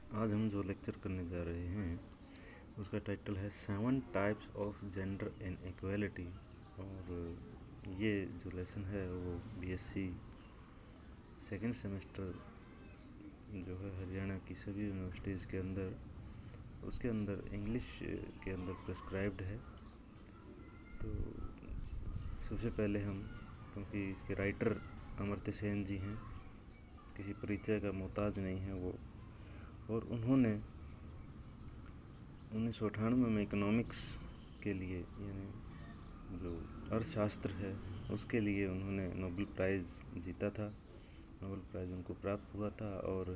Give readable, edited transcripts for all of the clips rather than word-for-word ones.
आज हम जो लेक्चर करने जा रहे हैं उसका टाइटल है 7 types of gender in equality. और ये जो लेसन है वो बीएससी सेकेंड सेमेस्टर जो है हरियाणा की सभी यूनिवर्सिटीज़ के अंदर उसके अंदर इंग्लिश के अंदर प्रेस्क्राइब्ड है। तो सबसे पहले हम, क्योंकि इसके राइटर अमर्त्य सेन जी हैं, किसी परिचय का मोहताज नहीं है वो, और उन्होंने 1998 में इकोनॉमिक्स के लिए, यानी जो अर्थशास्त्र है उसके लिए उन्होंने नोबेल प्राइज़ जीता था। नोबेल प्राइज़ उनको प्राप्त हुआ था और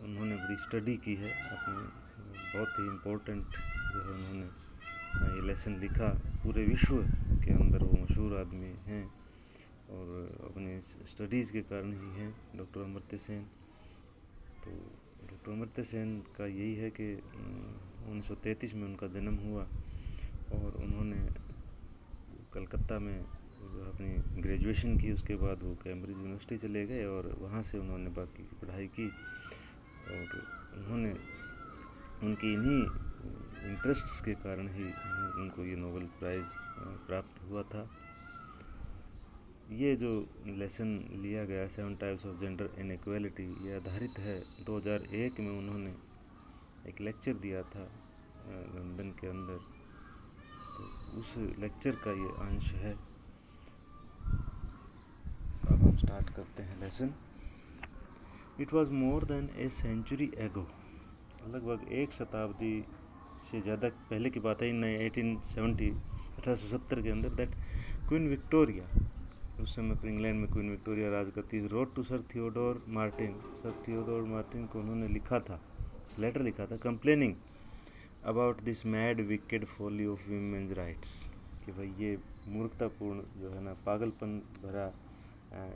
उन्होंने बड़ी स्टडी की है अपनी, बहुत ही इम्पोर्टेंट जो है उन्होंने ये लेसन लिखा। पूरे विश्व के अंदर वो मशहूर आदमी हैं और अपने स्टडीज़ के कारण ही हैं डॉक्टर अमर्त्य सेन। तो डॉक्टर अमर्त्य सेन का यही है कि 1933 में उनका जन्म हुआ और उन्होंने कलकत्ता में अपनी ग्रेजुएशन की। उसके बाद वो कैम्ब्रिज यूनिवर्सिटी चले गए और वहाँ से उन्होंने बाकी की पढ़ाई की और उन्होंने उनकी इन्हीं इंटरेस्ट्स के कारण ही उनको ये नोबेल प्राइज़ प्राप्त हुआ था। ये जो लेसन लिया गया 7 टाइप्स ऑफ जेंडर इनइक्वालिटी, ये आधारित है 2001 में उन्होंने एक लेक्चर दिया था लंदन के अंदर। तो उस लेक्चर का ये अंश है। अब हम स्टार्ट करते हैं lesson. It was more than a century ago, लगभग एक शताब्दी से ज़्यादा पहले की बात है, 1870 के अंदर, दैट क्वीन विक्टोरिया, उस समय पर इंग्लैंड में क्वीन विक्टोरिया राज करती थी, wrote to sir Theodore Martin, sir Theodore Martin को उन्होंने लिखा था, लेटर लिखा था, complaining about this mad wicked folly of women's rights, कि भाई ये मूर्खतापूर्ण जो है ना, पागलपन भरा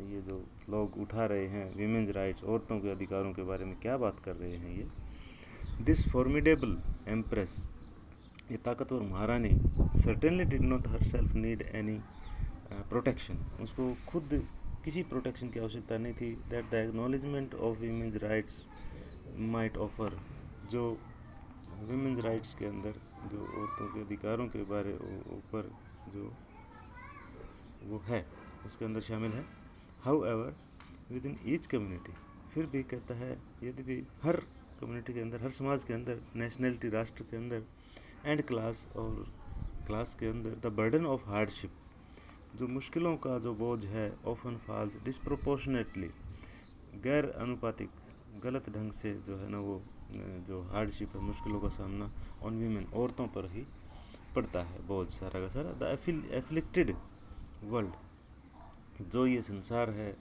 ये जो लोग उठा रहे हैं वीमेंस राइट्स, औरतों के अधिकारों के बारे में क्या बात कर रहे हैं ये। दिस फॉर्मिडेबल एम्प्रेस, ये ताकतवर महारानी, certainly did not herself need any protection, उसको खुद किसी प्रोटेक्शन की आवश्यकता नहीं थी। That the acknowledgement of women's rights might offer, जो वीमेंस राइट्स के अंदर जो औरतों के अधिकारों के बारे ऊपर जो वो है उसके अंदर शामिल है। How ever with in each community, फिर भी कहता है यदि भी हर कम्युनिटी के अंदर, हर समाज के अंदर, नेशनलिटी राष्ट्र के अंदर, एंड क्लास और क्लास के अंदर, द बर्डन ऑफ हार्डशिप, जो मुश्किलों का जो बोझ है, ऑफन फॉल्स डिस्प्रोपोर्शनेटली, गैर अनुपातिक, गलत ढंग से जो है ना वो जो हार्डशिप है, मुश्किलों का सामना, ऑन वीमेन, औरतों पर ही पड़ता है बोझ सारा का सारा। द एफ्लिक्टेड वर्ल्ड, जो ये संसार है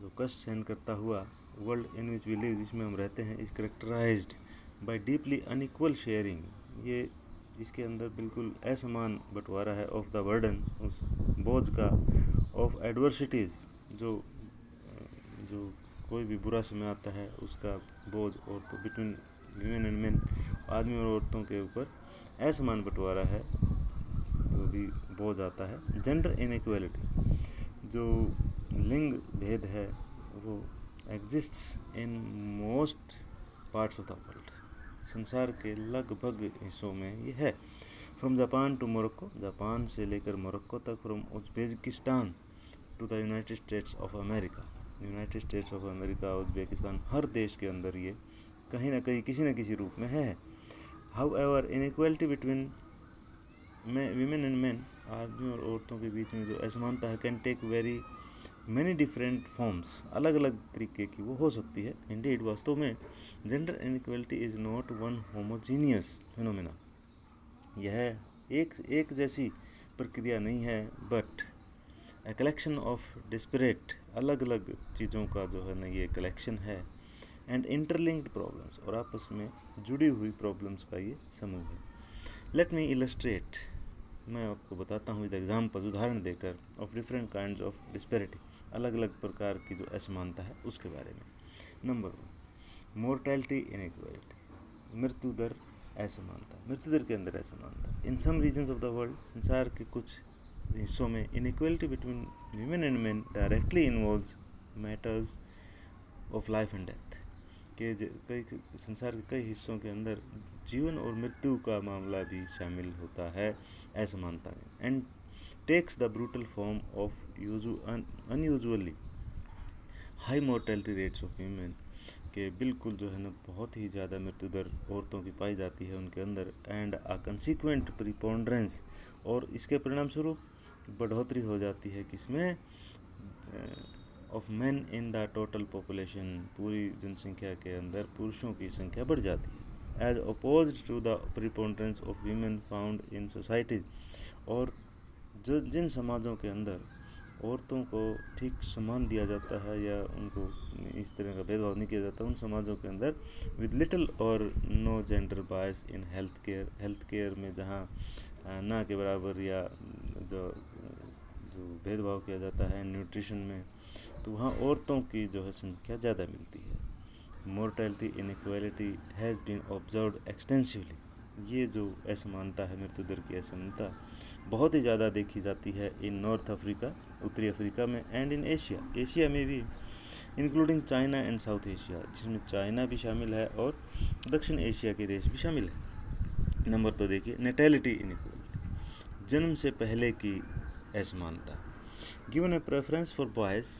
जो कष्ट सहन करता हुआ, world in which we live, जिसमें हम रहते हैं, is characterized by deeply unequal sharing, ये इसके अंदर बिल्कुल असमान बंटवारा है, ऑफ द बर्डन, उस बोझ का, ऑफ एडवर्सिटीज़, जो कोई भी बुरा समय आता है उसका बोझ, और तो बिटवीन वीमेन एंड मेन, आदमी और औरतों के ऊपर असमान बंटवारा है, जो भी बोझ आता है। जेंडर इनइक्वालिटी, जो लिंग भेद है वो exists in most parts of the world, संसार के लगभग हिस्सों में ये है। From Japan to Morocco, Japan से लेकर मोरक्को तक, from Uzbekistan to the United States of America, United States of America, Uzbekistan, हर देश के अंदर ये कहीं ना कहीं किसी न किसी रूप में है। However inequality between women and man, आदमी और औरतों के बीच में जो असमानता है, can take very many different forms, अलग अलग तरीके की वो हो सकती है। इंडीड, वास्तव में gender inequality is not one homogeneous phenomena, यह एक जैसी प्रक्रिया नहीं है, but a collection of desperate, अलग अलग चीज़ों का जो है ना ये कलेक्शन है, एंड इंटरलिंक्ड प्रॉब्लम्स, और आपस में जुड़ी हुई प्रॉब्लम्स का ये समूह है। लेट मी इलस्ट्रेट, मैं आपको बताता हूँ विद एग्जाम्पल, उदाहरण देकर, of different kinds of disparity, अलग अलग प्रकार की जो असमानता है उसके बारे में। नंबर 1, मोर्टैलिटी इनइक्वालिटी, मृत्यु दर असमानता, मृत्यु दर के अंदर असमानता। इन सम रीजन्स ऑफ द वर्ल्ड, संसार के कुछ हिस्सों में, inequality between women and main directly involves matters of life and death, के कई संसार के कई हिस्सों के अंदर जीवन और मृत्यु का मामला भी शामिल होता है, ऐसा मानता है। And takes the brutal form of unusually high mortality rates of women, के बिल्कुल जो है ना बहुत ही ज़्यादा मृत्यु दर औरतों की पाई जाती है उनके अंदर, एंड आ कंसिक्वेंट प्रीपोंड्रेंस, और इसके परिणाम स्वरूप बढ़ोतरी हो जाती है किसमें, of main in the total population, पूरी जनसंख्या के अंदर पुरुषों की संख्या बढ़ जाती है, as opposed to the preponderance of women found in societies. और जो जिन समाजों के अंदर औरतों को ठीक सम्मान दिया जाता है या उनको इस तरह का भेदभाव नहीं किया जाता, उन समाजों के अंदर विद लिटिल और no gender bias in health care में जहाँ ना के बराबर या जो जो भेदभाव किया जाता है न्यूट्रिशन में, तो वहाँ औरतों की जो है संख्या ज़्यादा मिलती है। Mortality inequality has been observed extensively, ये जो असमानता है, मृत्यु दर की असमानता बहुत ही ज़्यादा देखी जाती है इन नॉर्थ अफ्रीका, उत्तरी अफ्रीका में, एंड इन एशिया में भी, including China and south Asia, जिसमें चाइना भी शामिल है और दक्षिण एशिया के देश भी शामिल है। नंबर 2 देखिए, नेटेलिटी इनइक्वालिटी, जन्म से पहले की असमानता। Given A preference for boys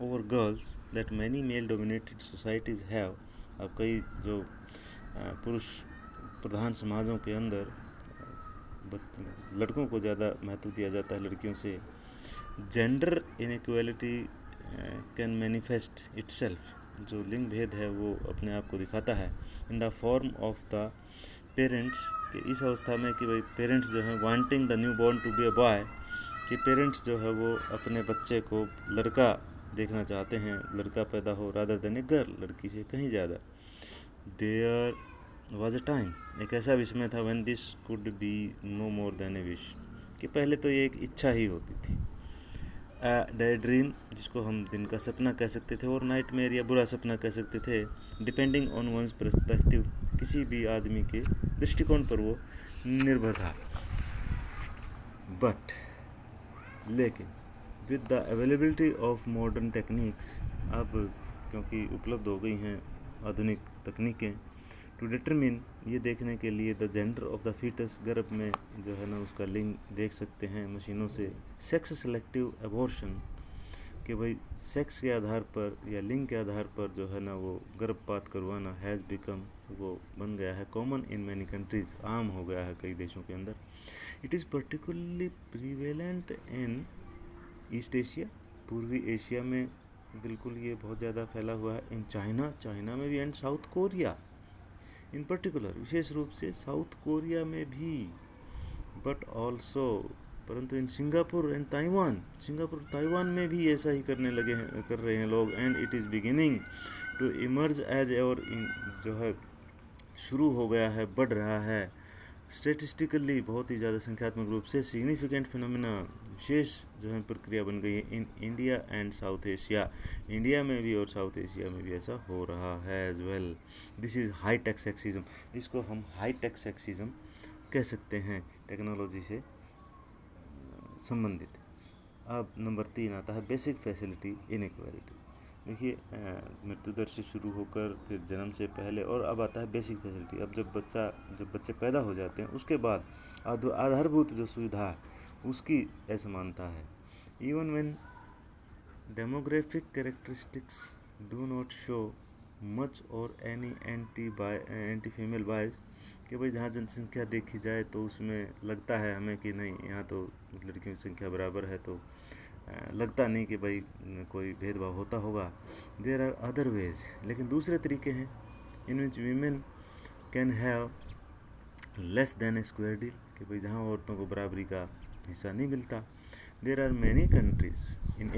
over girls that many male dominated societies have, अब कई जो पुरुष प्रधान समाजों के अंदर लड़कों को ज़्यादा महत्व दिया जाता है लड़कियों से। Gender inequality can manifest itself, जो लिंग भेद है वो अपने आप को दिखाता है, in the form of the parents, कि इस अवस्था में कि भाई पेरेंट्स जो हैं wanting the new born to be a boy, कि पेरेंट्स जो है वो अपने बच्चे को लड़का देखना चाहते हैं, लड़का पैदा हो, रादर देन ए गर्ल, लड़की से कहीं ज़्यादा। देयर वॉज अ टाइम, एक ऐसा विषय था, when this could be no more than a wish, कि पहले तो ये एक इच्छा ही होती थी। डे ड्रीम, जिसको हम दिन का सपना कह सकते थे, और नाइट मेयर या बुरा सपना कह सकते थे, डिपेंडिंग ऑन वंस पर्सपेक्टिव, किसी भी आदमी के दृष्टिकोण पर वो निर्भर था। बट लेकिन with the availability of modern techniques, अब क्योंकि उपलब्ध हो गई हैं आधुनिक तकनीकें, टू डिटरमिन, ये देखने के लिए, the gender of the foetus, गर्भ में जो है ना उसका लिंग देख सकते हैं मशीनों से। सेक्स सेलेक्टिव एबॉर्शन, कि भाई सेक्स के आधार पर या लिंग के आधार पर जो है ना वो गर्भपात करवाना, हैज़ बिकम, वो बन गया है कॉमन इन मैनी कंट्रीज़, आम हो गया है कई देशों के अंदर। It is particularly prevalent in east Asia, पूर्वी एशिया में बिल्कुल ये बहुत ज़्यादा फैला हुआ है। इन चाइना में भी, and South Korea in particular, विशेष रूप से साउथ कोरिया में भी, बट ऑल्सो, परंतु इन सिंगापुर एंड ताइवान में भी ऐसा ही कर रहे हैं लोग। And it is beginning to emerge as, और जो है शुरू हो गया है, बढ़ रहा है स्टेटिस्टिकली, बहुत ही ज़्यादा संख्यात्मक रूप से, सिग्निफिकेंट फिनोमिना, विशेष जो है प्रक्रिया बन गई है in India and south Asia, India में भी और साउथ एशिया में भी ऐसा हो रहा है as well. This is high tech sexism, इसको हम हाई टेक सेक्सिज्म कह सकते हैं, टेक्नोलॉजी से संबंधित। अब नंबर 3 आता है बेसिक फैसिलिटी इनइक्वालिटी। देखिए, मृत्यु दर से शुरू होकर फिर जन्म से पहले, और अब आता है बेसिक फैसिलिटी। अब जब बच्चे पैदा हो जाते हैं उसके बाद आधारभूत जो सुविधा उसकी असमानता है। Even when demographic characteristics do not show much और एनी एंटी फीमेल बायस, कि भाई जहाँ जनसंख्या देखी जाए तो उसमें लगता है हमें कि नहीं, यहाँ तो लड़कियों की संख्या बराबर है, तो लगता नहीं कि भाई कोई भेदभाव होता होगा। देयर आर अदर वेज, लेकिन दूसरे तरीके हैं, in which women can have less than a square deal, कि भाई जहाँ औरतों को बराबरी का हिस्सा नहीं मिलता। There are many countries in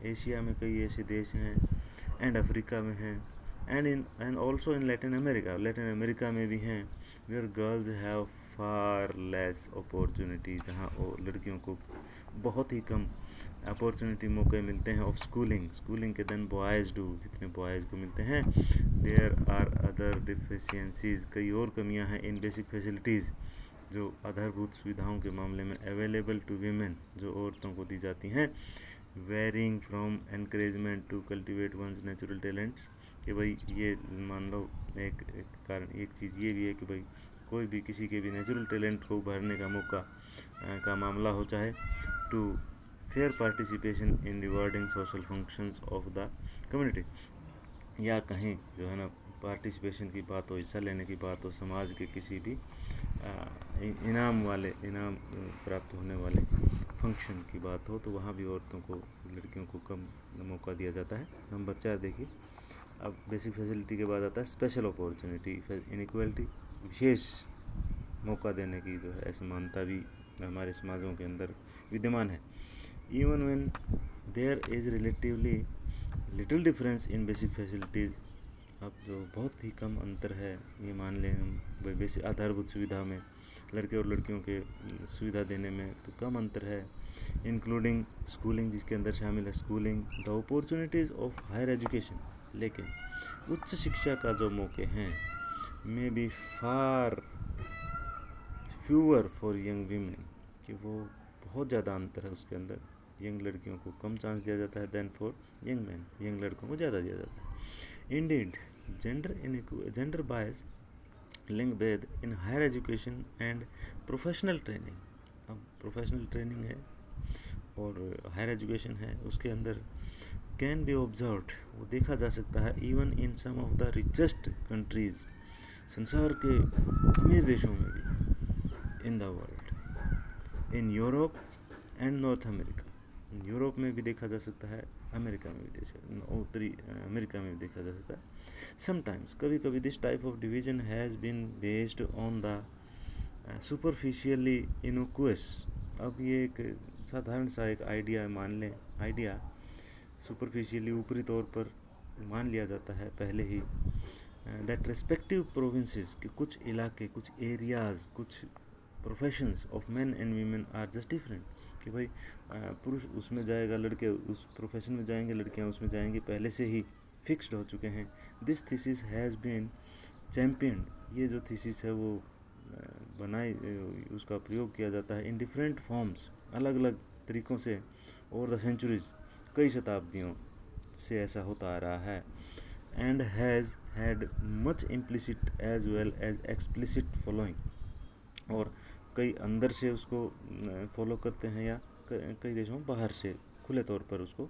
Asia में कई ऐसे देश हैं, एंड अफ्रीका में हैं, and also in Latin America में भी हैं, where girls have far less opportunity, जहाँ लड़कियों को बहुत ही कम अपॉर्चुनिटी मौके मिलते हैं ऑफ स्कूलिंग के देन बॉयज़ डू, जितने बॉयज़ को मिलते हैं। देयर आर अदर डिफिशियंसीज, कई और कमियां हैं इन बेसिक फैसिलिटीज़, जो आधारभूत सुविधाओं के मामले में अवेलेबल टू वीमेन, जो औरतों को दी जाती हैं, varying from encouragement to cultivate one's natural talents, कि भाई ये मान लो एक कारण, एक चीज़ ये भी है कि भाई कोई भी किसी के भी नेचुरल टैलेंट को उभारने का मौका का मामला हो, चाहे to fair participation in rewarding social functions of the community, या कहीं जो है ना पार्टिसिपेशन की बात हो, हिस्सा लेने की बात हो, समाज के किसी भी इनाम प्राप्त होने वाले फंक्शन की बात हो, तो वहाँ भी औरतों को, लड़कियों को कम मौका दिया जाता है। नंबर 4 देखिए, अब बेसिक फैसिलिटी के बाद आता है स्पेशल अपॉर्चुनिटी इनइक्वालिटी, विशेष मौका देने की जो है असमानता भी हमारे समाजों के अंदर विद्यमान है। Even when there is relatively little difference in basic facilities, अब जो बहुत ही कम अंतर है, ये मान लें हम बेसिक आधारभूत सुविधा में, लड़के और लड़कियों के सुविधा देने में तो कम अंतर है, इंक्लूडिंग स्कूलिंग, जिसके अंदर शामिल है schooling, the opportunities of higher education, लेकिन उच्च शिक्षा का जो मौके हैं may be far fewer for young women, कि वो बहुत ज़्यादा अंतर है उसके अंदर, यंग लड़कियों को कम चांस दिया जाता है than for young man, young लड़कों को ज़्यादा दिया जाता है। इंडीड जेंडर बायस लिंक बेद in higher education and professional training, अब प्रोफेशनल ट्रेनिंग है और हायर एजुकेशन है, उसके अंदर कैन बी ऑब्जर्व्ड, वो देखा जा सकता है, even in some of the richest countries, संसार के अमीर देशों में भी, in the world, in Europe and North America, Europe में भी देखा जा सकता है, अमेरिका में भी, उत्तरी अमेरिका में भी देखा जा सकता है। समटाइम्स, कभी कभी, this type of division has been based on the superficially innocuous, अब ये एक साधारण सा एक आइडिया मान लें, आइडिया सुपरफिशियली ऊपरी तौर पर मान लिया जाता है पहले ही, दैट रेस्पेक्टिव प्रोविंसेस, कि कुछ इलाके, कुछ एरियाज़, कुछ professions of men and women are just different, कि भाई पुरुष उसमें जाएगा, लड़के उस प्रोफेशन में जाएंगे, लड़कियां उसमें जाएंगी, पहले से ही फिक्स्ड हो चुके हैं। This thesis has been champion, ये जो थीसिस है वो बनाई, उसका प्रयोग किया जाता है इन डिफरेंट फॉर्म्स, अलग अलग तरीक़ों से, ओवर द सेंचुरीज़, कई शताब्दियों से ऐसा होता आ रहा है, and has had much implicit as well as explicit following, और कई अंदर से उसको फॉलो करते हैं, या कई देशों में बाहर से खुले तौर पर उसको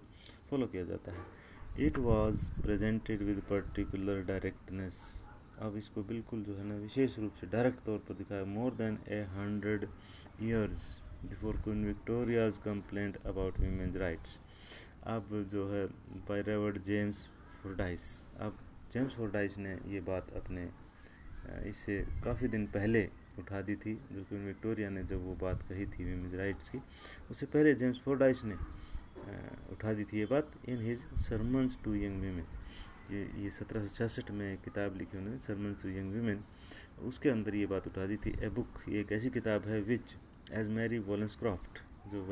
फॉलो किया जाता है। It was presented with particular directness, अब इसको बिल्कुल जो है ना विशेष रूप से डायरेक्ट तौर पर दिखाया, more than 100 years before queen Victoria's complaint about women's rights, अब जो है बाय रेवर्ड जेम्स फोर्डाइस, अब जेम्स फोर्डाइस ने ये बात अपने इससे काफ़ी दिन पहले उठा दी थी, जो क्वीन विक्टोरिया ने जब वो बात कही थी वीमेंस राइट्स की, उससे पहले जेम्स फोर्डाइस ने उठा दी थी ये बात, in his sermons to young women, ये 1766 में किताब लिखी उन्होंने, सरमन्स टू यंग वीमेन, उसके अंदर ये बात उठा दी थी। ए बुक, ये एक ऐसी किताब है विच एज मैरी वॉलेंसक्रॉफ्ट, जो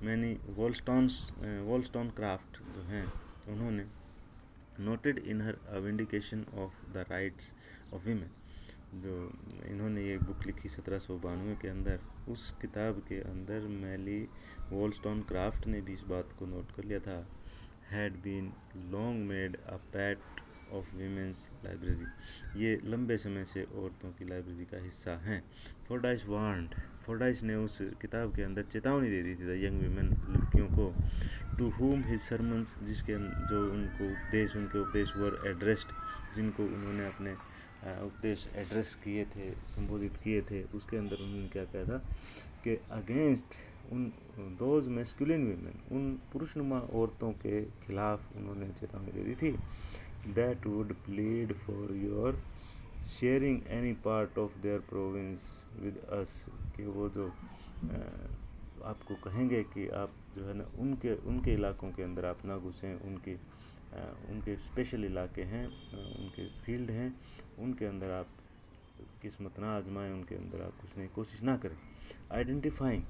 मैनी वॉलस्टोन क्राफ्ट जो हैं, उन्होंने noted in her vindication of the rights of women, जो इन्होंने ये बुक लिखी 1792 के अंदर, उस किताब के अंदर मैली वॉलस्टोन क्राफ्ट ने भी इस बात को नोट कर लिया था, had been long made a part of women's library, ये लंबे समय से औरतों की लाइब्रेरी का हिस्सा हैं। फोर्डाइस ने उस किताब के अंदर चेतावनी दे दी थी द यंग वीमेन, लड़कियों को, टू हुम हिज सरमन्स, जिसके जो उनके उपदेश वर एड्रेस्ड, जिनको उन्होंने अपने उपदेश एड्रेस किए थे, संबोधित किए थे, उसके अंदर उन्होंने क्या कहा था कि अगेंस्ट उन दोज मैस्कुलिन वीमेन, उन पुरुषनुमा औरतों के खिलाफ उन्होंने चेतावनी दे दी थी, that would plead for your sharing any part of their province with us, कि वो जो आपको कहेंगे कि आप जो है ना उनके इलाकों के अंदर आप ना घुसें, उनके स्पेशल इलाके हैं, उनके फील्ड हैं, उनके अंदर आप किस्मत ना आजमाएं, उनके अंदर आप कुछ नहीं कोशिश ना करें। आइडेंटिफाइंग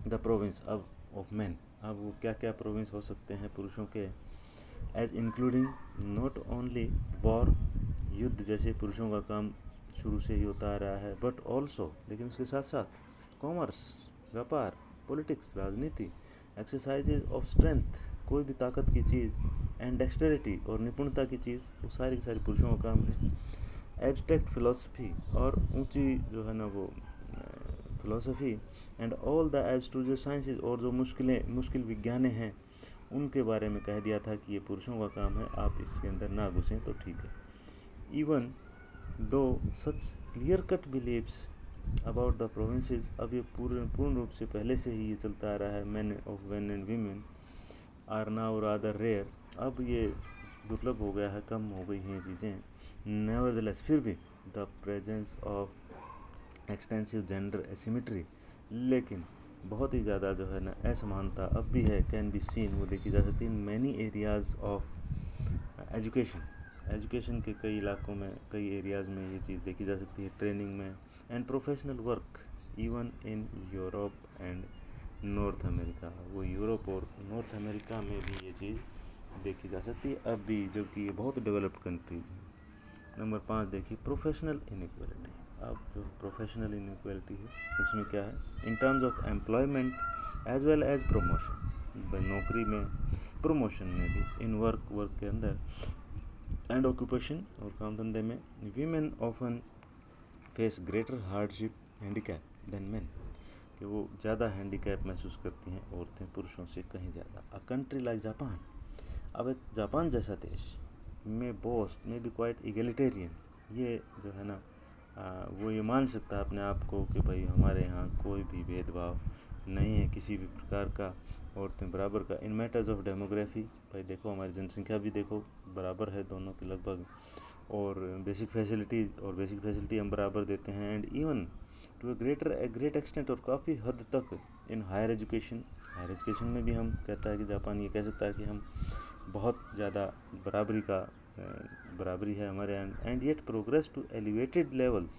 द प्रोविंस अब ऑफ मैन, अब वो क्या क्या प्रोविंस हो सकते हैं पुरुषों के, as including not only war, युद्ध जैसे पुरुषों का काम शुरू से ही होता आ रहा है, बट ऑल्सो, लेकिन उसके साथ साथ कॉमर्स, व्यापार, पॉलिटिक्स, राजनीति, एक्सरसाइजेज ऑफ स्ट्रेंथ, कोई भी ताकत की चीज़, एंड डेक्सटेरिटी, और निपुणता की चीज़, वो सारी की सारी पुरुषों का काम है। एब्स्ट्रैक्ट फिलोसफी, और ऊंची जो है ना वो philosophy, and all the abstruser sciences, और जो मुश्किल विज्ञाने हैं उनके बारे में कह दिया था कि ये पुरुषों का काम है, आप इसके अंदर ना घुसें तो ठीक है। Even though such clear cut beliefs about the provinces, अब ये पूर्ण रूप से पहले से ही ये चलता आ रहा है, man of man and women are now rather rare, अब ये दुर्लभ हो गया है, कम हो गई हैं ये चीज़ें। नेवरदलेस, फिर भी the presence of extensive gender asymmetry, लेकिन बहुत ही ज़्यादा जो है ना असमानता अब भी है, कैन बी सीन, वो देखी जा सकती है in many areas of education के कई इलाकों में, कई एरियाज़ में ये चीज़ देखी जा सकती है, ट्रेनिंग में, and professional work, even in Europe and North America, वो यूरोप और नॉर्थ अमेरिका में भी ये चीज़ देखी जा सकती है अब भी, जो कि ये बहुत डेवलप्ड कंट्रीज हैं। नंबर 5 देखिए, प्रोफेशनल इनइक्वालिटी। अब जो प्रोफेशनल इनइक्वालिटी है उसमें क्या है, in terms of employment as well as promotion, नौकरी में, प्रमोशन में भी, इन वर्क के अंदर, एंड ऑक्यूपेशन, और काम धंधे में, women often face greater hardship handicap than men, कि वो ज़्यादा हैंडीकैप महसूस करती हैं औरतें पुरुषों से कहीं ज़्यादा। अ कंट्री लाइक जापान, अब एक जापान जैसा देश में बॉस में भी क्वाइट इगलिटेरियन, ये जो है ना वो ये मान सकता है अपने आप को कि भाई हमारे यहाँ कोई भी भेदभाव नहीं है किसी भी प्रकार का, औरतें बराबर का। इन मैटर्स ऑफ डेमोग्राफी, भाई देखो हमारी जनसंख्या भी देखो बराबर है दोनों की लगभग, और बेसिक फैसिलिटी हम बराबर देते हैं, and even to great extent, और काफ़ी हद तक इन हायर एजुकेशन में भी हम कहता है कि जापान ये कह सकता है कि हम बहुत ज़्यादा बराबरी है हमारे यहाँ, and yet progress to elevated levels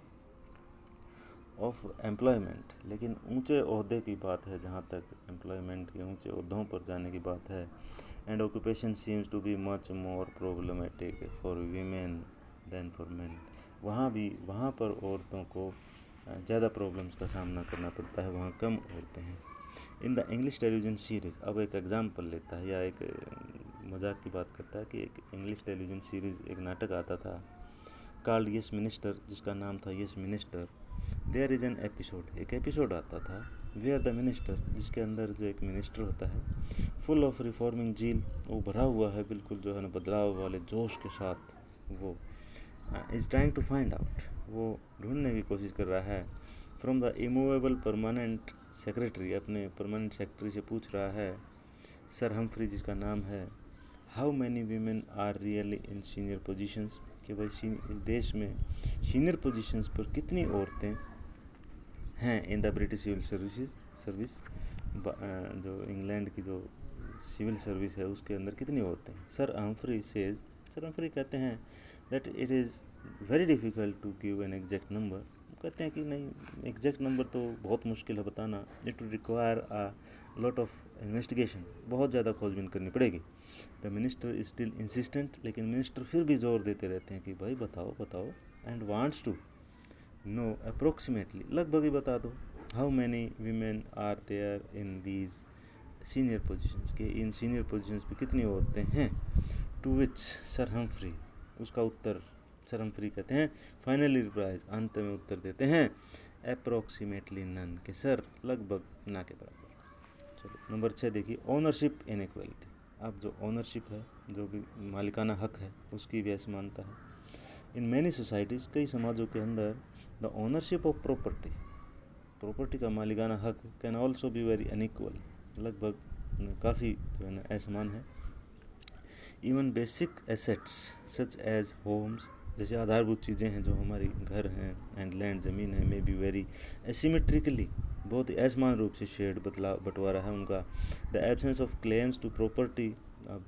of employment, लेकिन ऊंचे ओहदे की बात है, जहाँ तक एम्प्लॉयमेंट के ऊंचे ओहदों पर जाने की बात है, and occupation seems to be much more problematic for women than for men, वहाँ पर औरतों को ज़्यादा प्रॉब्लम्स का सामना करना पड़ता है, वहाँ कम औरतें हैं। In the English television series, अब एक एग्जाम्पल लेता है या एक मजाक की बात करता है कि एक इंग्लिश टेलीविज़न सीरीज़, एक नाटक आता था कॉल्ड यस मिनिस्टर, जिसका नाम था Yes Minister. There is an episode, एक एपिसोड आता था वेयर द मिनिस्टर, जिसके अंदर जो एक मिनिस्टर होता है, फुल ऑफ रिफॉर्मिंग जील, वो भरा हुआ है बिल्कुल जो है ना बदलाव वाले जोश के साथ, वो is trying to find out, वो ढूंढने की कोशिश कर रहा है, from the immovable permanent secretary, अपने परमानेंट सेक्रेटरी से पूछ रहा है, सर हम्फ्री जिसका नाम है, how many women are really in senior positions, कि भाई देश में सीनियर पोजीशंस पर कितनी औरतें हैं in the British civil service, जो इंग्लैंड की जो सिविल सर्विस है उसके अंदर कितनी औरतें हैं। सर हम्फ्री कहते हैं that it is very difficult to give an exact number, कहते हैं कि नहीं एग्जैक्ट नंबर तो बहुत मुश्किल है बताना, it will require a lot of investigation, बहुत ज़्यादा खोजबीन करनी पड़ेगी। The minister is still insistent, लेकिन मिनिस्टर फिर भी जोर देते रहते हैं कि भाई बताओ, and wants to know approximately, लगभग ही बता दो, how many women are there in these senior positions, के इन सीनियर पोजीशंस पे कितनी औरतें हैं। टू विच सर हम्फ्री, उसका उत्तर सर हम्फ्री कहते हैं, फाइनली रिप्लाइज, अंत में उत्तर देते हैं, अप्रोक्सीमेटली नन, के सर लगभग ना के बराबर। चलो नंबर 6 देखिए, ओनरशिप इनइक्वालिटी। अब जो ओनरशिप है, जो भी मालिकाना हक है, उसकी भी असमानता है। इन मैनी सोसाइटीज़, कई समाजों के अंदर, द ओनरशिप ऑफ प्रॉपर्टी का मालिकाना हक can also be very unequal, लगभग काफ़ी जो है ना असमान है। Even basic assets such age homes, जैसे आधारभूत चीज़ें हैं जो हमारी घर हैं, एंड लैंड ज़मीन है, मे बी वेरी एसिमेट्रिकली, बहुत ही असमान रूप से शेयर्ड बंटवारा है उनका। The absence of claims to property, अब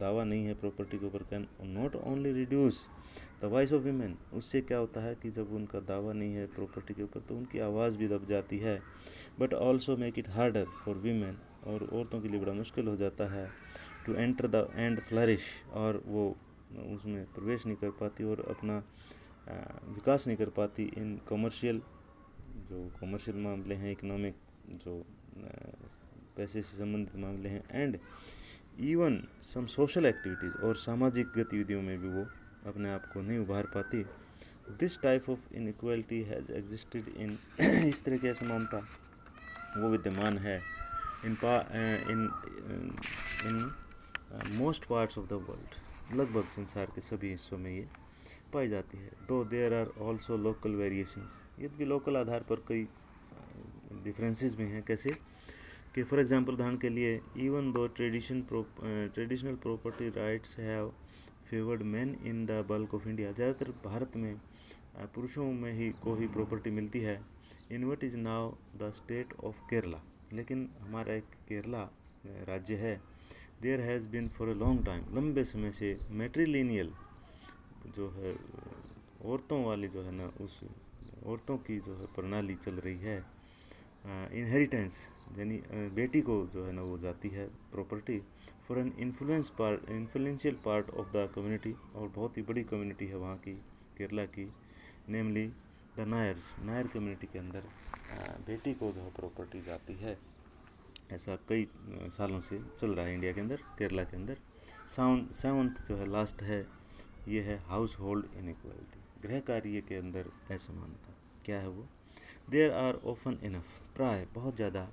दावा नहीं है प्रॉपर्टी के ऊपर, can not only reduce the voice of women, उससे क्या होता है कि जब उनका दावा नहीं है प्रॉपर्टी के ऊपर तो उनकी आवाज़ भी दब जाती है, but also make it harder for women, और औरतों के लिए बड़ा मुश्किल हो जाता है, to enter the and flourish, और वो उसमें प्रवेश नहीं कर पाती और अपना विकास नहीं कर पाती इन कमर्शियल मामले हैं, इकोनॉमिक जो पैसे से संबंधित मामले हैं, and even some social activities, और सामाजिक गतिविधियों में भी वो अपने आप को नहीं उभार पाती। This type of inequality has existed in इस तरह की असमानता वो विद्यमान है इन most parts of the world, लगभग संसार के सभी हिस्सों में ये पाई जाती है। Though there are also local variations, यदि लोकल आधार पर कई डिफरेंसेस भी हैं। कैसे कि फॉर एग्जांपल, उदाहरण के लिए, even though traditional property rights have favoured man in the bulk of India, ज़्यादातर भारत में पुरुषों में ही को ही प्रॉपर्टी मिलती है। In what is now the state of Kerala, लेकिन हमारा एक केरला राज्य है, there has been for a long time, लंबे समय से मैट्रिलिनियल जो है औरतों वाली जो है ना, उस औरतों की जो है प्रणाली चल रही है। इनहेरिटेंस यानी बेटी को जो है ना वो जाती है property for an influential part of the community, और बहुत ही बड़ी कम्युनिटी है वहाँ की, केरला की, नेमली द नायर्स, नायर कम्युनिटी के अंदर बेटी को जो है प्रॉपर्टी जाती है। ऐसा कई सालों से चल रहा है इंडिया के अंदर, केरला के अंदर। सेवंथ जो है लास्ट है, ये है हाउस होल्ड इनइक्वालिटी, गृह कार्य के अंदर असमानता। क्या है वो? देयर आर ऑफन इनफ, प्राय बहुत ज़्यादा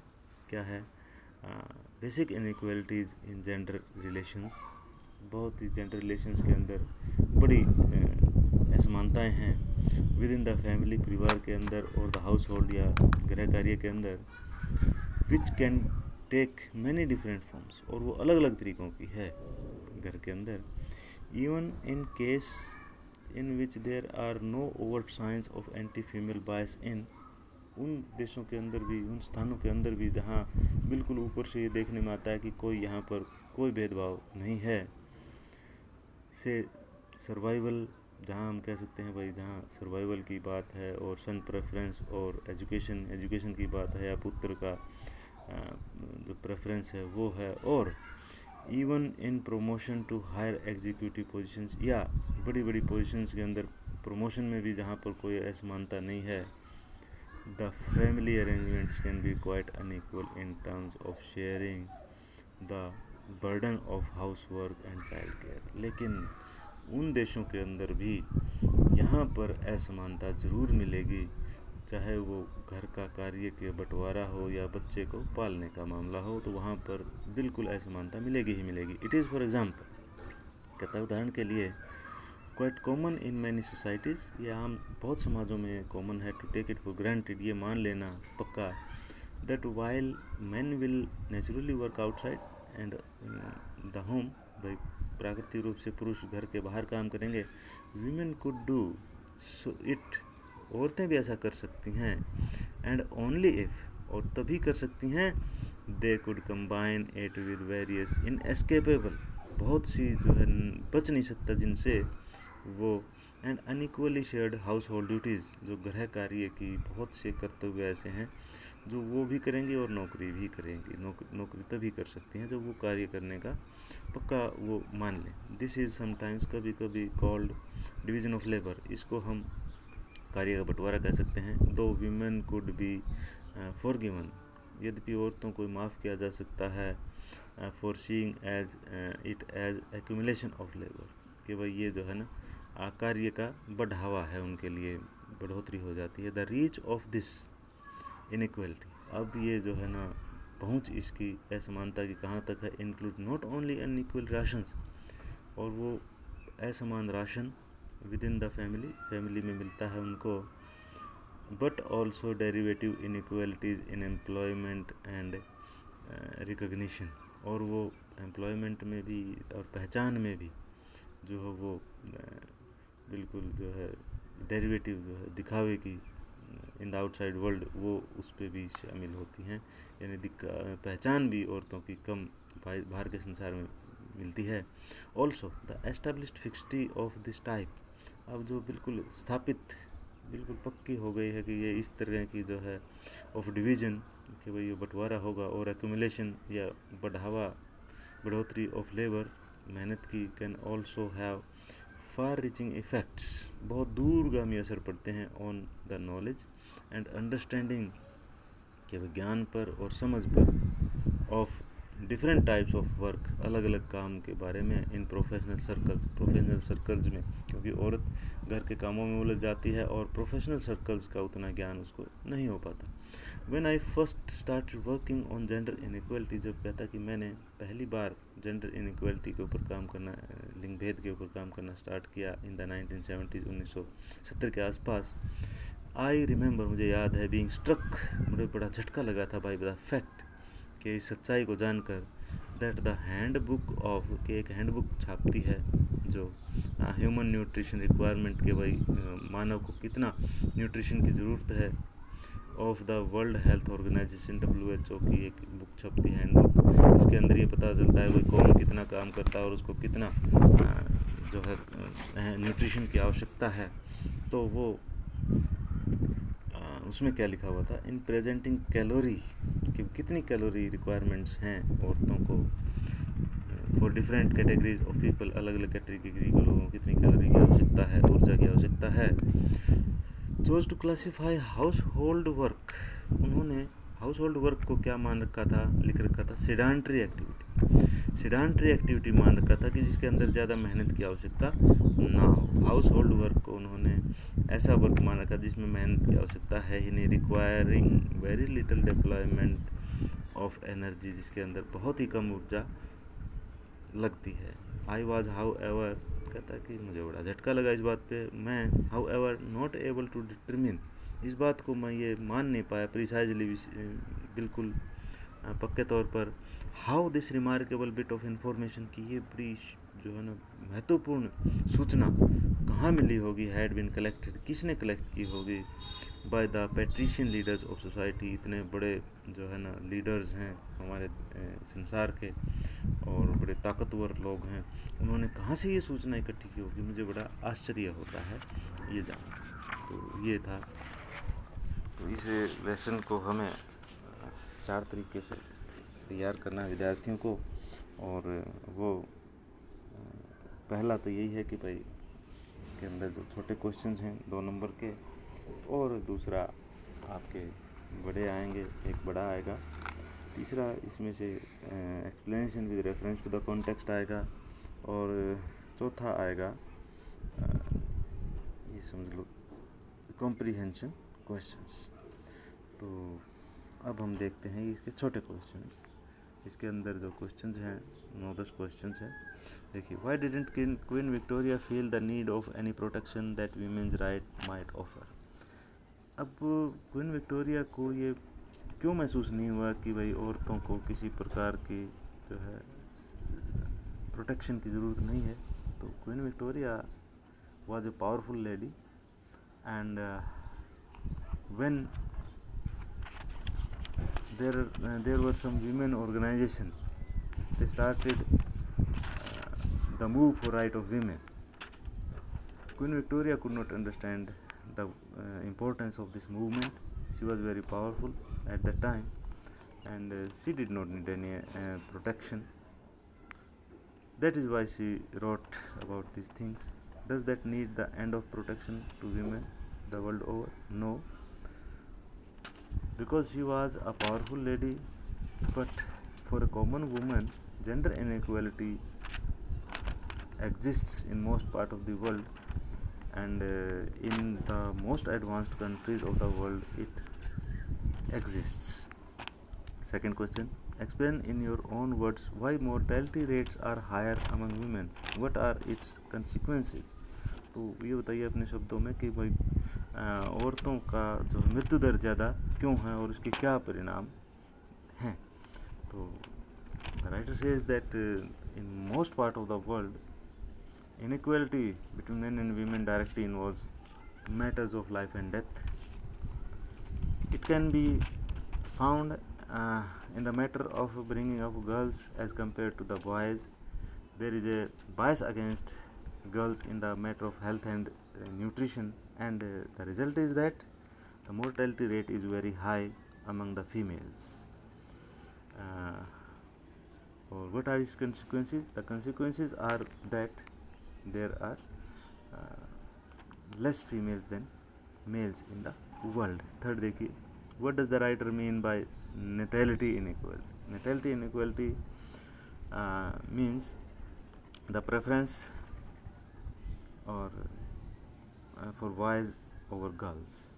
क्या है, बेसिक इनइक्वालिटीज़ इन जेंडर रिलेशंस, बहुत ही जेंडर रिलेशंस के अंदर बड़ी असमानताएँ हैं। विद इन द फैमिली, परिवार के अंदर, और द हाउस होल्ड या गृह कार्य के अंदर, which can take many different forms, और वो अलग अलग तरीक़ों की है घर के अंदर। Even in case in which there are no overt signs of anti female bias in, उन देशों के अंदर भी, उन स्थानों के अंदर भी जहाँ बिल्कुल ऊपर से ये देखने में आता है कि कोई यहाँ पर कोई भेदभाव नहीं है, से सर्वाइवल, जहाँ हम कह सकते हैं भाई जहाँ सर्वाइवल की बात है, और सन प्रेफरेंस, और एजुकेशन की बात है, या पुत्र का जो प्रेफरेंस है वो है, और even in promotion to higher executive positions, या बड़ी बड़ी पोजीशंस के अंदर प्रमोशन में भी जहाँ पर कोई असमानता नहीं है। The family arrangements can be quite unequal in terms of sharing the burden of house work and child care, लेकिन उन देशों के अंदर भी यहाँ पर असमानता ज़रूर मिलेगी, चाहे वो घर का कार्य के बंटवारा हो या बच्चे को पालने का मामला हो, तो वहाँ पर बिल्कुल असमानता मिलेगी ही मिलेगी। इट इज़ फॉर एग्जाम्पल, कहता है उदाहरण के लिए, quite common in many societies, ये आम बहुत समाजों में कॉमन है, to take it for granted, ये मान लेना पक्का, that while man will naturally work outside and the home, भाई प्राकृतिक रूप से पुरुष घर के बाहर काम करेंगे, women could do so it, औरतें भी ऐसा कर सकती हैं, एंड ओनली इफ़, और तभी कर सकती हैं, they could combine it with various inescapable, बहुत सी जो है बच नहीं सकता जिनसे वो, and unequally shared house hold duties, जो गृह कार्य की बहुत से कर्तव्य ऐसे हैं जो वो भी करेंगी और नौकरी भी करेंगी। नौकरी तभी कर सकती हैं जब वो कार्य करने का पक्का वो मान लें। दिस इज़ समटाइम्स, कभी कभी कॉल्ड डिवीज़न ऑफ लेबर, इसको हम कार्य का बंटवारा कह सकते हैं। दो वीमेन कुड बी फॉरगिवन, यद्यपि औरतों को माफ़ किया जा सकता है, for seeing as it as accumulation of labour, कि भाई ये जो है ना कार्य का बढ़ावा है, उनके लिए बढ़ोतरी हो जाती है। The reach of this inequality, अब ये जो है ना पहुंच इसकी असमानता की कहाँ तक है, include not only unequal rations, और वो असमान ration with in the family में मिलता है उनको, but also derivative inequalities in employment and recognition, और वो एम्प्लॉयमेंट में भी और पहचान में भी जो है वो बिल्कुल जो है डेरिवेटिव जो है दिखावे की इन द आउटसाइड वर्ल्ड, वो उस पर भी शामिल होती हैं, यानी पहचान भी औरतों की कम बाहर के संसार में मिलती है। Also the established fixity of this type, अब जो बिल्कुल स्थापित बिल्कुल पक्की हो गई है कि ये इस तरह की जो है ऑफ डिवीज़न, कि भाई ये बंटवारा होगा, और एक्यूमुलेशन या बढ़ोतरी ऑफ लेबर, मेहनत की, can also have far reaching effects, बहुत दूरगामी असर पड़ते हैं, on the knowledge and understanding, के ज्ञान पर और समझ पर, of different types of work, अलग अलग काम के बारे में इन प्रोफेशनल सर्कल्स में, क्योंकि औरत घर के कामों में उलझ जाती है और प्रोफेशनल सर्कल्स का उतना ज्ञान उसको नहीं हो पाता। When I first started working on gender inequality, जब कहता कि मैंने पहली बार जेंडर इनइक्वालिटी के ऊपर काम करना, लिंग भेद के ऊपर काम करना स्टार्ट किया इन द 1970s, 1970 के आसपास, आई रिमेंबर, मुझे याद है, बीइंग स्ट्रक, मुझे बड़ा झटका लगा था बाय द फैक्ट कि इस सच्चाई को जानकर, that the hand book of, कि एक हैंड बुक छापती है जो ह्यूमन न्यूट्रिशन रिक्वायरमेंट के, भाई मानव को कितना न्यूट्रिशन की ज़रूरत है, of the World Health Organization WHO की एक बुक छपती है, हैंड बुक, उसके अंदर ये पता चलता है भाई कौन कितना काम करता है और उसको कितना जो है न्यूट्रिशन की आवश्यकता है। तो वो उसमें क्या लिखा हुआ था, इन प्रेजेंटिंग कैलोरी, कि कितनी कैलोरी रिक्वायरमेंट्स हैं औरतों को for different categories of people, अलग अलग कैटेगरी के लोगों को कितनी कैलोरी की आवश्यकता है, ऊर्जा की आवश्यकता है। Chose to classify household work, उन्होंने हाउस होल्ड वर्क को क्या मान रखा था, लिख रखा था सेडेंटरी एक्टिविटी मान रखा था कि जिसके अंदर ज़्यादा मेहनत की आवश्यकता ना हो। हाउस होल्ड वर्क को उन्होंने ऐसा वर्क मान रखा जिसमें मेहनत की आवश्यकता है ही नहीं, requiring very little deployment of energy, जिसके अंदर बहुत ही कम ऊर्जा लगती है। आई वॉज हाउ एवर, कहता है कि मुझे बड़ा झटका लगा इस बात पे, मैं however not able to determine, इस बात को मैं ये मान नहीं पाया प्रिसाइजली, बिल्कुल पक्के तौर पर, how this remarkable bit of information, की ये बड़ी जो है ना महत्वपूर्ण सूचना कहाँ मिली होगी, हैड बिन कलेक्टेड, किसने कलेक्ट की होगी, by the patrician leaders of society, इतने बड़े जो है ना लीडर्स हैं हमारे संसार के और बड़े ताकतवर लोग हैं, उन्होंने कहाँ से ये सूचना इकट्ठी की होगी, मुझे बड़ा आश्चर्य होता है ये जान। तो ये था, तो इस लेसन को हमें 4 तरीके से तैयार करना है विद्यार्थियों को, और वो पहला तो यही है कि भाई इसके अंदर जो छोटे क्वेश्चंस हैं 2 नंबर के, और दूसरा आपके बड़े आएंगे, एक बड़ा आएगा, तीसरा इसमें से explanation with reference to the context आएगा, और चौथा आएगा ये समझ लो कॉम्प्रीहेंशन क्वेश्चंस। तो अब हम देखते हैं इसके छोटे क्वेश्चंस। इसके अंदर जो क्वेश्चंस हैं 9-10 क्वेश्चंस हैं। देखिए, why didn't queen Victoria feel the need of any protection that women's right might offer. अब क्वीन विक्टोरिया को ये क्यों महसूस नहीं हुआ कि भाई औरतों को किसी प्रकार की जो है प्रोटेक्शन की ज़रूरत नहीं है। तो queen Victoria was a powerful lady, and when there were some women organization, they started the move for right of women. Queen Victoria could not understand the importance of this movement. She was very powerful at that time, and she did not need any protection. That is why she wrote about these things. Does that need the end of protection to women the world over? No, because she was a powerful lady. But for a common woman, gender inequality exists in most part of the world, and in the most advanced countries of the world it exists. Second question, explain in your own words why mortality rates are higher among women. What are its consequences? तो ये बताइए अपने शब्दों में कि भाई औरतों का जो मृत्यु दर ज़्यादा क्यों है और उसके क्या परिणाम हैं। तो the writer says that in most part of the world inequality between men and women directly involves matters of life and death. It can be found in the matter of bringing up girls as compared to the boys. There is a bias against girls in the matter of health and nutrition, and the result is that the mortality rate is very high among the females. Or what are its consequences? The consequences are that there are less females than males in the world. Third देखिए, what does the writer mean by natality inequality? natality inequality means the preference or for boys over girls,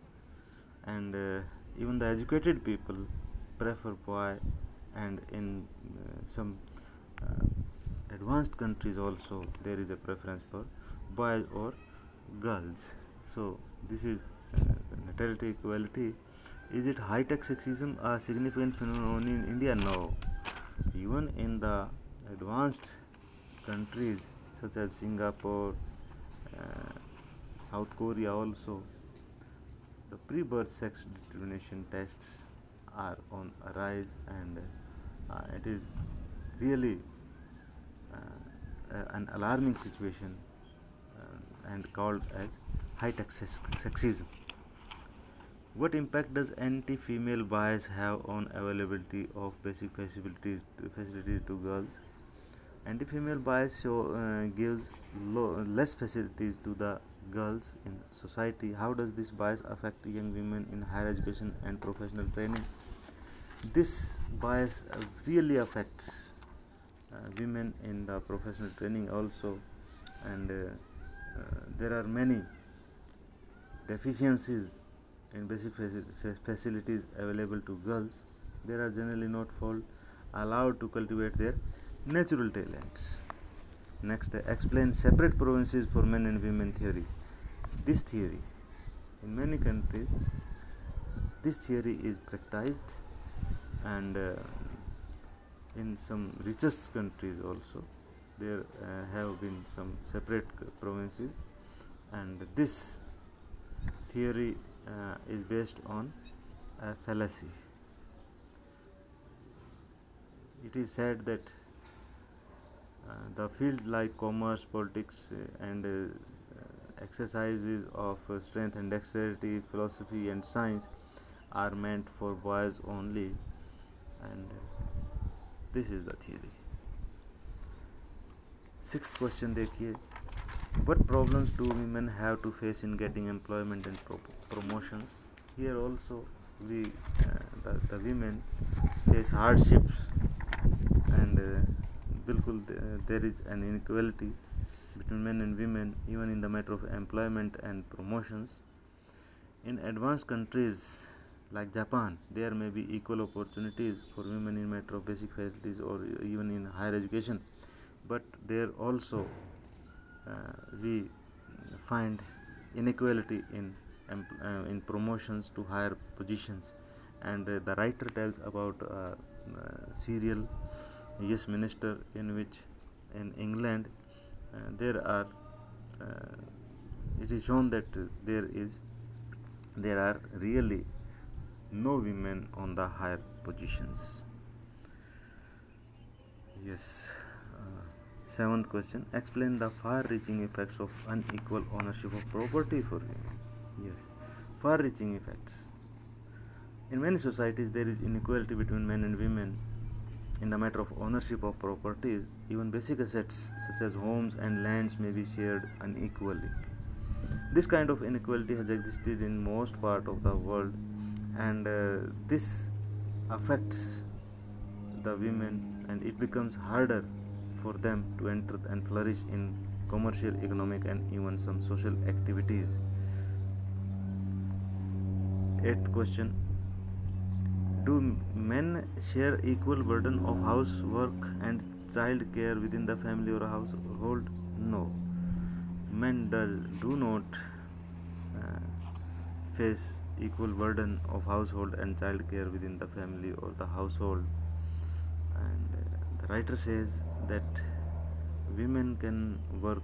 and even the educated people prefer boy, and in some advanced countries also there is a preference for boys or girls. So this is natality equality. Is it high-tech sexism a significant phenomenon in India? No. Even in the advanced countries such as Singapore, South Korea also, the pre-birth sex determination tests are on a rise, and it is really an alarming situation and called as high-tech sexism. What impact does anti-female bias have on availability of basic facilities to girls? Anti-female bias gives less facilities to the girls in society. How does this bias affect young women in higher education and professional training? This bias really affects women in the professional training also, and there are many deficiencies in basic facilities available to girls. They are generally not allowed to cultivate their natural talents. Next, explain separate provinces for men and women theory. This theory, in many countries, this theory is practiced, and in some richest countries also there have been some separate provinces, and this theory is based on a fallacy. It is said that the fields like commerce, politics, and exercises of strength and dexterity, philosophy and science are meant for boys only, and this is the theory. Sixth question देखिए, what problems do women have to face in getting employment and promotions? Here also the women face hardships, and there is an inequality between men and women even in the matter of employment and promotions. In advanced countries like Japan, there may be equal opportunities for women in matter of basic facilities or even in higher education, but there also we find inequality in promotions to higher positions. And the writer tells about serial Yes Minister, in which in England there are it is shown that there are really no women on the higher positions. Yes. Seventh question, explain the far-reaching effects of unequal ownership of property for women. Yes, far-reaching effects. In many societies there is inequality between men and women in the matter of ownership of properties. Even basic assets such as homes and lands may be shared unequally. This kind of inequality has existed in most part of the world, and this affects the women, and it becomes harder for them to enter and flourish in commercial, economic, and even some social activities. Eighth question, do men share equal burden of housework and child care within the family or household? No, men do not face equal burden of household and child care within the family or the household. And the writer says that women can work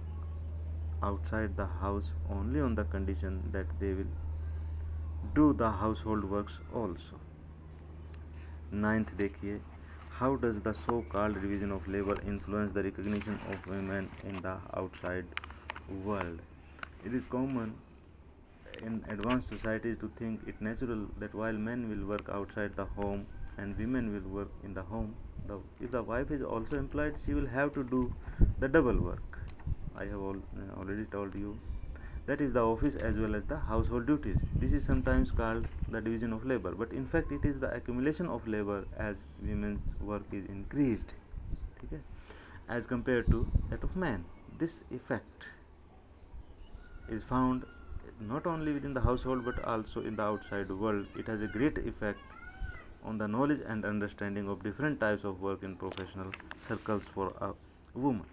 outside the house only on the condition that they will do the household works also. Ninth देखिए, how does the so-called division of labor influence the recognition of women in the outside world? It is common in advanced societies to think it natural that while men will work outside the home and women will work in the home, if the wife is also employed, she will have to do the double work. I have already told you that is the office as well as the household duties. This is sometimes called the division of labor, but in fact it is the accumulation of labor as women's work is increased, okay, as compared to that of men. This effect is found not only within the household but also in the outside world. It has a great effect on the knowledge and understanding of different types of work in professional circles for a woman.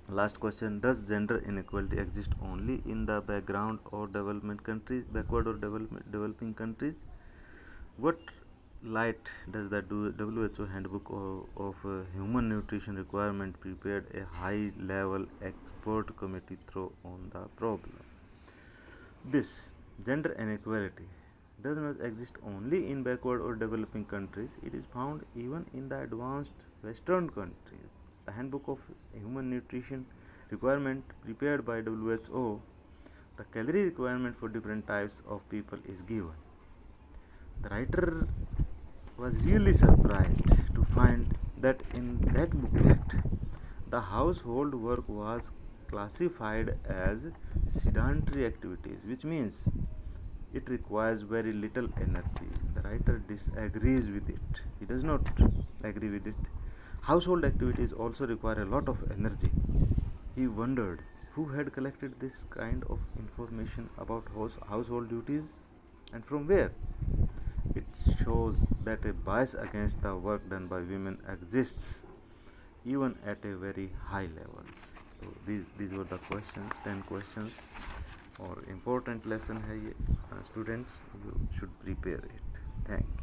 Last question: does gender inequality exist only in the backward or developing countries? What light does the WHO handbook of human nutrition requirement prepared a high level expert committee throw on the problem? This gender inequality does not exist only in backward or developing countries, it is found even in the advanced Western countries. The Handbook of Human Nutrition Requirement prepared by WHO, the calorie requirement for different types of people is given. The writer was really surprised to find that in that booklet the household work was classified as sedentary activities, which means it requires very little energy. The writer disagrees with it. He does not agree with it. Household activities also require a lot of energy. He wondered who had collected this kind of information about household duties and from where. It shows that a bias against the work done by women exists even at a very high levels. So these were the questions, 10 questions और important lesson है ये, students you should prepare it. Thank you.